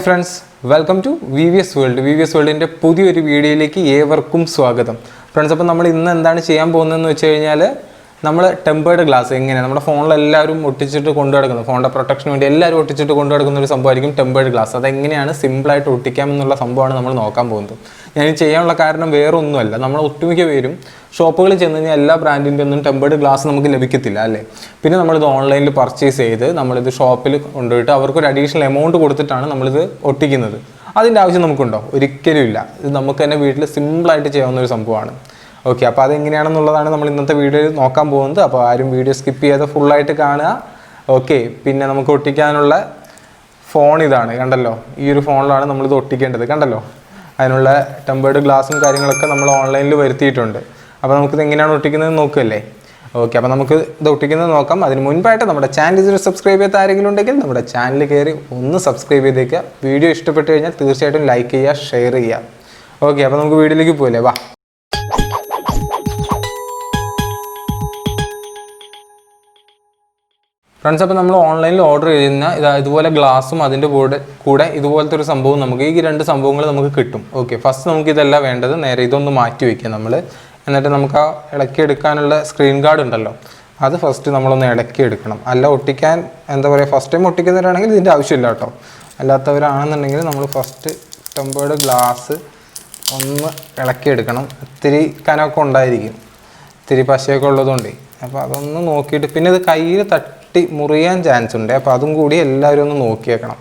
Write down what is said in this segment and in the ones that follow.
friends, welcome to VVS World. VVS World in പുതിയൊരു വീഡിയോയിലേക്ക് ഏവർക്കും സ്വാഗതം. ഫ്രണ്ട്സ്, അപ്പോൾ നമ്മൾ ഇന്ന് എന്താണ് ചെയ്യാൻ പോകുന്നതെന്ന് വെച്ച് കഴിഞ്ഞാൽ നമ്മൾ ടെമ്പേർഡ് ഗ്ലാസ് എങ്ങനെ നമ്മുടെ ഫോണിൽ എല്ലാവരും ഒട്ടിച്ചിട്ട് കൊണ്ടു നടക്കുന്നത്, ഫോണിൻ്റെ പ്രൊട്ടക്ഷന് വേണ്ടി എല്ലാവരും ഒട്ടിച്ചിട്ട് കൊണ്ടു നടക്കുന്ന ഒരു സംഭവമായിരിക്കും ടെമ്പേർഡ് ഗ്ലാസ്. അതെങ്ങനെയാണ് സിമ്പിളായിട്ട് ഒട്ടിക്കാം എന്നുള്ള സംഭവമാണ് നമ്മൾ നോക്കാൻ പോകുന്നത്. ഞാൻ ചെയ്യാനുള്ള കാരണം വേറെ ഒന്നുമല്ല, നമ്മൾ ഒട്ടുമിക്ക പേരും ഷോപ്പുകളിൽ ചെന്ന് കഴിഞ്ഞാൽ എല്ലാ ബ്രാൻഡിൻ്റെ ഒന്നും ടെമ്പേർഡ് ഗ്ലാസ് നമുക്ക് ലഭിക്കത്തില്ല അല്ലേ. പിന്നെ നമ്മളിത് ഓൺലൈനിൽ പർച്ചേസ് ചെയ്ത് നമ്മളിത് ഷോപ്പിൽ കൊണ്ടുപോയിട്ട് അവർക്കൊരു അഡീഷണൽ എമൗണ്ട് കൊടുത്തിട്ടാണ് നമ്മളിത് ഒട്ടിക്കുന്നത്. അതിൻ്റെ ആവശ്യം നമുക്കുണ്ടോ? ഒരിക്കലും ഇല്ല. ഇത് നമുക്ക് തന്നെ വീട്ടിൽ സിമ്പിളായിട്ട് ചെയ്യാവുന്ന ഒരു സംഭവമാണ്. ഓക്കെ, അപ്പോൾ അതെങ്ങനെയാണെന്നുള്ളതാണ് നമ്മൾ ഇന്നത്തെ വീഡിയോയിൽ നോക്കാൻ പോകുന്നത്. അപ്പോൾ ആരും വീഡിയോ സ്കിപ്പ് ചെയ്യാതെ ഫുള്ളായിട്ട് കാണുക. ഓക്കെ, പിന്നെ നമുക്ക് ഒട്ടിക്കാനുള്ള ഫോൺ ഇതാണ്, കണ്ടല്ലോ. ഈ ഒരു ഫോണിലാണ് നമ്മളിത് ഒട്ടിക്കേണ്ടത്, കണ്ടല്ലോ. അതിനുള്ള ടെമ്പേർഡ് ഗ്ലാസും കാര്യങ്ങളൊക്കെ നമ്മൾ ഓൺലൈനിൽ വരുത്തിയിട്ടുണ്ട്. അപ്പോൾ നമുക്കിത് എങ്ങനെയാണ് ഒട്ടിക്കുന്നത് നോക്കുകയല്ലേ. ഓക്കെ, അപ്പോൾ നമുക്ക് ഇത് ഒട്ടിക്കുന്നത് നോക്കാം. അതിന് മുൻപായിട്ട് നമ്മുടെ ചാനൽ ഇതുവരെ സബ്സ്ക്രൈബ് ചെയ്യാത്ത ആരെങ്കിലും ഉണ്ടെങ്കിൽ നമ്മുടെ ചാനൽ കയറി ഒന്ന് സബ്സ്ക്രൈബ് ചെയ്തേക്കുക. വീഡിയോ ഇഷ്ടപ്പെട്ട് കഴിഞ്ഞാൽ തീർച്ചയായിട്ടും ലൈക്ക് ചെയ്യുക, ഷെയർ ചെയ്യുക. ഓക്കെ, അപ്പോൾ നമുക്ക് വീഡിയോയിലേക്ക് പോയില്ലേ, വാ. ഫ്രണ്ട്സ്, അപ്പോൾ നമ്മൾ ഓൺലൈനിൽ ഓർഡർ ചെയ്യുന്ന ഇതുപോലെ ഗ്ലാസും അതിൻ്റെ കൂടെ ഇതുപോലത്തെ ഒരു സംഭവം നമുക്ക് ഈ രണ്ട് സംഭവങ്ങൾ നമുക്ക് കിട്ടും. ഓക്കെ, ഫസ്റ്റ് നമുക്ക് ഇതല്ല വേണ്ടത്, നേരെ ഇതൊന്ന് മാറ്റി വയ്ക്കുക നമ്മൾ. എന്നിട്ട് നമുക്ക് ആ ഇളക്കിയെടുക്കാനുള്ള സ്ക്രീൻ ഗാർഡ് ഉണ്ടല്ലോ, അത് ഫസ്റ്റ് നമ്മളൊന്ന് ഇളക്കിയെടുക്കണം. അല്ല ഒട്ടിക്കാൻ എന്താ പറയുക, ഫസ്റ്റ് ടൈം ഒട്ടിക്കുന്നവരാണെങ്കിൽ ഇതിൻ്റെ ആവശ്യമില്ല കേട്ടോ. അല്ലാത്തവരാണെന്നുണ്ടെങ്കിൽ നമ്മൾ ഫസ്റ്റ് ടെമ്പേർഡ് ഗ്ലാസ് ഒന്ന് ഇളക്കിയെടുക്കണം. ഇത്തിരി കനമൊക്കെ ഉണ്ടായിരിക്കും, ഇത്തിരി പശയൊക്കെ ഉള്ളതുകൊണ്ട്. അപ്പോൾ അതൊന്ന് നോക്കിയിട്ട്, പിന്നെ ഇത് കയ്യിൽ തട്ടി മുറിയാൻ ചാൻസ് ഉണ്ട്. അപ്പോൾ അതും കൂടി എല്ലാവരും ഒന്ന് നോക്കിയേക്കണം.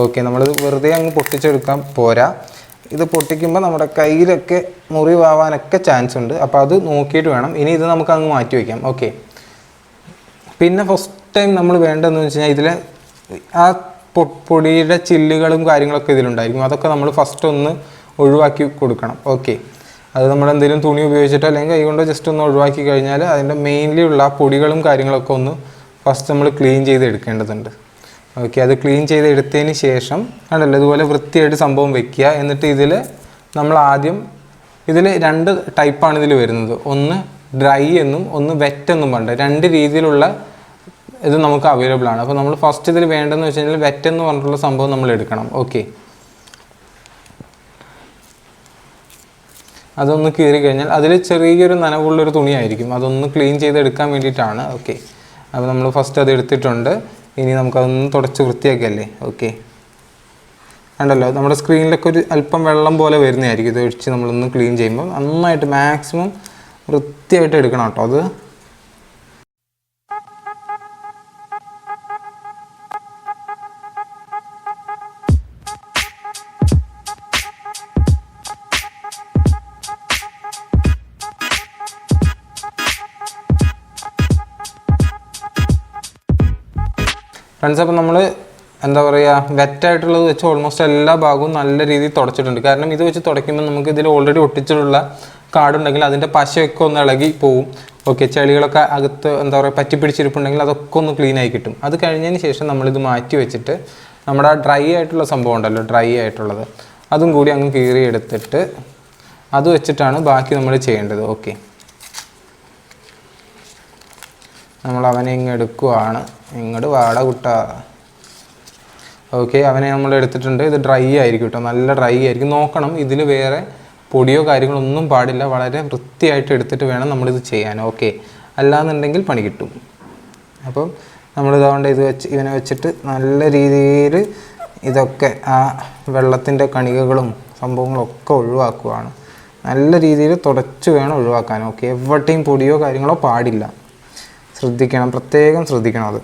ഓക്കെ, നമ്മളിത് വെറുതെ അങ്ങ് പൊട്ടിച്ചെടുക്കാൻ പോരാ. ഇത് പൊട്ടിക്കുമ്പോൾ നമ്മുടെ കയ്യിലൊക്കെ മുറിവാവാനൊക്കെ ചാൻസ് ഉണ്ട്. അപ്പോൾ അത് നോക്കിയിട്ട് വേണം. ഇനി ഇത് നമുക്ക് അങ്ങ് മാറ്റി വയ്ക്കാം. ഓക്കെ, പിന്നെ ഫസ്റ്റ് ടൈം നമ്മൾ വേണ്ടതെന്ന് വെച്ച് കഴിഞ്ഞാൽ ഇതിൽ ആ പൊടിയുടെ ചില്ലുകളും കാര്യങ്ങളൊക്കെ ഇതിലുണ്ടായിരിക്കും. അതൊക്കെ നമ്മൾ ഫസ്റ്റ് ഒന്ന് ഒഴിവാക്കി കൊടുക്കണം. ഓക്കെ, അത് നമ്മളെന്തെങ്കിലും തുണി ഉപയോഗിച്ചിട്ടോ അല്ലെങ്കിൽ കൈ കൊണ്ടോ ജസ്റ്റ് ഒന്ന് ഒഴിവാക്കി കഴിഞ്ഞാൽ അതിൻ്റെ മെയിൻലി ഉള്ള ആ പൊടികളും കാര്യങ്ങളൊക്കെ ഒന്ന് ഫസ്റ്റ് നമ്മൾ ക്ലീൻ ചെയ്ത് എടുക്കേണ്ടതുണ്ട്. ഓക്കെ, അത് ക്ലീൻ ചെയ്ത് എടുത്തതിന് ശേഷം കണ്ടല്ലോ ഇതുപോലെ വൃത്തിയായിട്ട് സംഭവം വെക്കുക. എന്നിട്ട് ഇതിൽ നമ്മൾ ആദ്യം ഇതിൽ രണ്ട് ടൈപ്പാണ് ഇതിൽ വരുന്നത്. ഒന്ന് ഡ്രൈ എന്നും ഒന്ന് വെറ്റ് എന്നും പറഞ്ഞിട്ട് രണ്ട് രീതിയിലുള്ള ഇത് നമുക്ക് അവൈലബിൾ ആണ്. അപ്പോൾ നമ്മൾ ഫസ്റ്റ് ഇതിൽ വേണ്ടതെന്ന് വെച്ച് കഴിഞ്ഞാൽ വെറ്റ് എന്ന് പറഞ്ഞിട്ടുള്ള സംഭവം നമ്മൾ എടുക്കണം. ഓക്കെ, അതൊന്ന് കീറി കഴിഞ്ഞാൽ അതിൽ ചെറിയൊരു നനവുള്ളൊരു തുണിയായിരിക്കും, അതൊന്ന് ക്ലീൻ ചെയ്തെടുക്കാൻ വേണ്ടിയിട്ടാണ്. ഓക്കെ, അപ്പോൾ നമ്മൾ ഫസ്റ്റ് അത് എടുത്തിട്ടുണ്ട്. ഇനി നമുക്കതൊന്ന് തുടച്ച് വൃത്തിയാക്കിയല്ലേ. ഓക്കെ, കണ്ടല്ലോ നമ്മുടെ സ്ക്രീനിലൊക്കെ ഒരു അല്പം വെള്ളം പോലെ വരുന്നതായിരിക്കും. ഇത് ഒഴിച്ച് നമ്മളൊന്ന് ക്ലീൻ ചെയ്യുമ്പോൾ നന്നായിട്ട് മാക്സിമം വൃത്തിയായിട്ട് എടുക്കണം കേട്ടോ. അത് ഫ്രണ്ട്സ്, അപ്പോൾ നമ്മൾ എന്താ പറയുക, വെറ്റായിട്ടുള്ളത് വെച്ച് ഓൾമോസ്റ്റ് എല്ലാ ഭാഗവും നല്ല രീതിയിൽ തുടച്ചിട്ടുണ്ട്. കാരണം ഇത് വെച്ച് തുടയ്ക്കുമ്പോൾ നമുക്ക് ഇതിൽ ഓൾറെഡി ഒട്ടിച്ചിട്ടുള്ള കാർഡുണ്ടെങ്കിൽ അതിൻ്റെ പശയൊക്കെ ഒന്ന് ഇളകി പോവും. ഓക്കെ, ചെളികളൊക്കെ അകത്ത് എന്താ പറയുക പറ്റിപ്പിടിച്ചിരിപ്പുണ്ടെങ്കിൽ അതൊക്കെ ഒന്ന് ക്ലീൻ ആയി കിട്ടും. അത് കഴിഞ്ഞതിന് ശേഷം നമ്മളിത് മാറ്റി വെച്ചിട്ട് നമ്മുടെ ഡ്രൈ ആയിട്ടുള്ള സംഭവം ഉണ്ടല്ലോ, ഡ്രൈ ആയിട്ടുള്ളത് അതും കൂടി അങ്ങ് കീറി എടുത്തിട്ട് അത് വെച്ചിട്ടാണ് ബാക്കി നമ്മൾ ചെയ്യേണ്ടത്. ഓക്കെ, നമ്മൾ അവനെ ഇങ്ങ് എടുക്കുവാണ്. ഇങ്ങോട്ട് വാട കുട്ടാ. ഓക്കെ, അവനെ നമ്മൾ എടുത്തിട്ടുണ്ട്. ഇത് ഡ്രൈ ആയിരിക്കും കേട്ടോ, നല്ല ഡ്രൈ ആയിരിക്കും. നോക്കണം, ഇതിൽ വേറെ പൊടിയോ കാര്യങ്ങളൊന്നും പാടില്ല. വളരെ വൃത്തിയായിട്ട് എടുത്തിട്ട് വേണം നമ്മളിത് ചെയ്യാൻ. ഓക്കെ, അല്ലാന്നുണ്ടെങ്കിൽ പണി കിട്ടും. അപ്പം നമ്മളിതുകൊണ്ട് ഇവനെ വെച്ചിട്ട് നല്ല രീതിയിൽ ഇതൊക്കെ ആ വെള്ളത്തിൻ്റെ കണികകളും സംഭവങ്ങളൊക്കെ ഒഴിവാക്കുകയാണ്. നല്ല രീതിയിൽ തുടച്ച് വേണം ഒഴിവാക്കാൻ. ഓക്കെ, എവിടെയും പൊടിയോ കാര്യങ്ങളോ പാടില്ല. ശ്രദ്ധിക്കണം, പ്രത്യേകം ശ്രദ്ധിക്കണം അത്.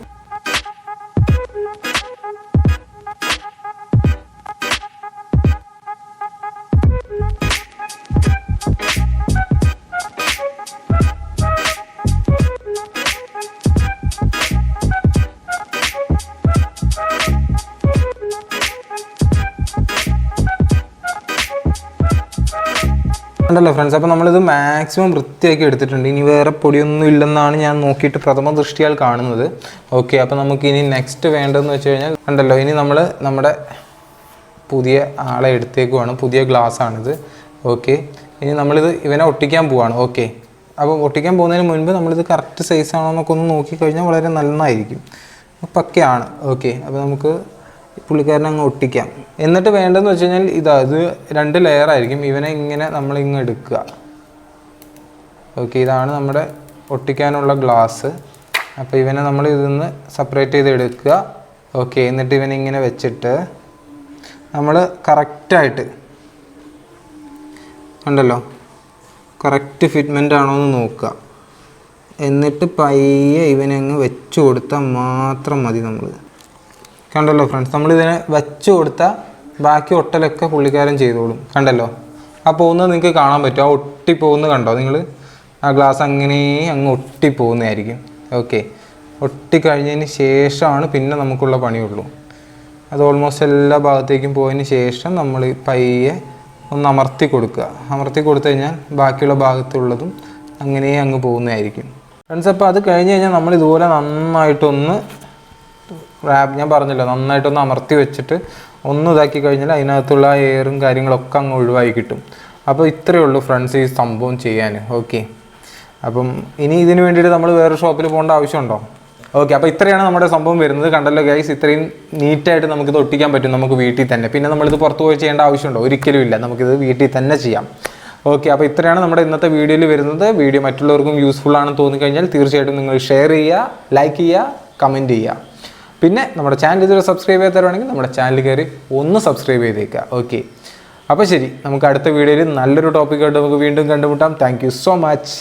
ഉണ്ടല്ലോ ഫ്രണ്ട്സ്, അപ്പോൾ നമ്മളിത് മാക്സിമം വൃത്തിയാക്കി എടുത്തിട്ടുണ്ട്. ഇനി വേറെ പൊടിയൊന്നും ഇല്ലെന്നാണ് ഞാൻ നോക്കിയിട്ട് പ്രഥമ ദൃഷ്ടിയാൽ കാണുന്നത്. ഓക്കെ, അപ്പോൾ നമുക്ക് ഇനി നെക്സ്റ്റ് വേണ്ടതെന്ന് വെച്ച് കഴിഞ്ഞാൽ ഉണ്ടല്ലോ, ഇനി നമ്മൾ നമ്മുടെ പുതിയ ആളെ എടുത്തേക്കുവാണ്. പുതിയ ഗ്ലാസ്സാണിത്. ഓക്കെ, ഇനി നമ്മളിത് ഇവനെ ഒട്ടിക്കാൻ പോവാണ്. ഓക്കെ, അപ്പോൾ ഒട്ടിക്കാൻ പോകുന്നതിന് മുൻപ് നമ്മളിത് കറക്റ്റ് സൈസാണോ എന്നൊക്കെ ഒന്ന് നോക്കിക്കഴിഞ്ഞാൽ വളരെ നന്നായിരിക്കും. പക്കയാണ്. ഓക്കെ, അപ്പോൾ നമുക്ക് പുള്ളിക്കാരനെ അങ്ങ് ഒട്ടിക്കാം. എന്നിട്ട് വേണ്ടതെന്ന് വെച്ച് കഴിഞ്ഞാൽ ഇത് 2 ലെയർ ആയിരിക്കും. ഇവനെ ഇങ്ങനെ നമ്മളിങ്ങ് എടുക്കുക. ഓക്കെ, ഇതാണ് നമ്മുടെ ഒട്ടിക്കാനുള്ള ഗ്ലാസ്. അപ്പോൾ ഇവനെ നമ്മൾ ഇതിന്ന് സെപ്പറേറ്റ് ചെയ്ത് എടുക്കുക. ഓക്കെ, എന്നിട്ട് ഇവനെ ഇങ്ങനെ വെച്ചിട്ട് നമ്മൾ കറക്റ്റായിട്ട് ഉണ്ടല്ലോ, കറക്റ്റ് ഫിറ്റ്മെൻ്റ് ആണോ എന്ന് നോക്കുക. എന്നിട്ട് പയ്യെ ഇവനെ അങ്ങ് വെച്ച് കൊടുത്താൽ മാത്രം മതി. നമ്മൾ കണ്ടല്ലോ ഫ്രണ്ട്സ്, നമ്മളിതിനെ വെച്ച് കൊടുത്താൽ ബാക്കി ഒട്ടലൊക്കെ പുള്ളിക്കാരൻ ചെയ്തോളും. കണ്ടല്ലോ, ആ പോകുന്നത് നിങ്ങൾക്ക് കാണാൻ പറ്റും. ആ ഒട്ടിപ്പോകുന്നത് കണ്ടോ നിങ്ങൾ? ആ ഗ്ലാസ് അങ്ങനെ അങ്ങ് ഒട്ടിപ്പോകുന്നതായിരിക്കും. ഓക്കെ, ഒട്ടിക്കഴിഞ്ഞതിന് ശേഷമാണ് പിന്നെ നമുക്കുള്ള പണിയുള്ളൂ. അത് ഓൾമോസ്റ്റ് എല്ലാ ഭാഗത്തേക്കും പോയതിന് ശേഷം നമ്മൾ പയ്യെ ഒന്ന് അമർത്തി കൊടുക്കുക. അമർത്തി കൊടുത്തു കഴിഞ്ഞാൽ ബാക്കിയുള്ള ഭാഗത്തുള്ളതും അങ്ങനെ അങ്ങ് പോകുന്നതായിരിക്കും ഫ്രണ്ട്സ്. അപ്പോൾ അത് കഴിഞ്ഞ് കഴിഞ്ഞാൽ നമ്മൾ ഇതുപോലെ നന്നായിട്ടൊന്ന് ഞാൻ പറഞ്ഞല്ലോ, നന്നായിട്ടൊന്ന് അമർത്തി വെച്ചിട്ട് ഒന്ന് ഇതാക്കി കഴിഞ്ഞാൽ അതിനകത്തുള്ള എയറും കാര്യങ്ങളൊക്കെ അങ്ങ് ഒഴിവായി കിട്ടും. അപ്പോൾ ഇത്രയേ ഉള്ളൂ ഫ്രണ്ട്സ് ഈ സംഭവം ചെയ്യാൻ. ഓക്കെ, അപ്പം ഇനി ഇതിന് വേണ്ടിയിട്ട് നമ്മൾ വേറെ ഷോപ്പിൽ പോകേണ്ട ആവശ്യമുണ്ടോ? ഓക്കെ, അപ്പോൾ ഇത്രയാണ് നമ്മുടെ സംഭവം വരുന്നത്. കണ്ടല്ലോ ഗൈസ്, ഇത്രയും നീറ്റായിട്ട് നമുക്കിത് ഒട്ടിക്കാൻ പറ്റും നമുക്ക് വീട്ടിൽ തന്നെ. പിന്നെ നമ്മളിത് പുറത്ത് പോയി ചെയ്യേണ്ട ആവശ്യമുണ്ടോ? ഒരിക്കലും ഇല്ല, നമുക്കിത് വീട്ടിൽ തന്നെ ചെയ്യാം. ഓക്കെ, അപ്പോൾ ഇത്രയാണ് നമ്മുടെ ഇന്നത്തെ വീഡിയോയിൽ വരുന്നത്. വീഡിയോ മറ്റുള്ളവർക്കും യൂസ്ഫുൾ ആണെന്ന് തോന്നിക്കഴിഞ്ഞാൽ തീർച്ചയായിട്ടും നിങ്ങൾ ഷെയർ ചെയ്യുക, ലൈക്ക് ചെയ്യുക, കമൻറ്റ് ചെയ്യുക. പിന്നെ നമ്മുടെ ചാനൽ ഇതുവരെ സബ്സ്ക്രൈബ് ചെയ്യാത്തവരാണെങ്കിൽ നമ്മുടെ ചാനൽ കയറി ഒന്ന് സബ്സ്ക്രൈബ് ചെയ്തേക്കുക. ഓക്കെ, അപ്പോൾ ശരി, നമുക്ക് അടുത്ത വീഡിയോയിൽ നല്ലൊരു ടോപ്പിക്കായിട്ട് നമുക്ക് വീണ്ടും കണ്ടുമുട്ടാം. Thank you so much.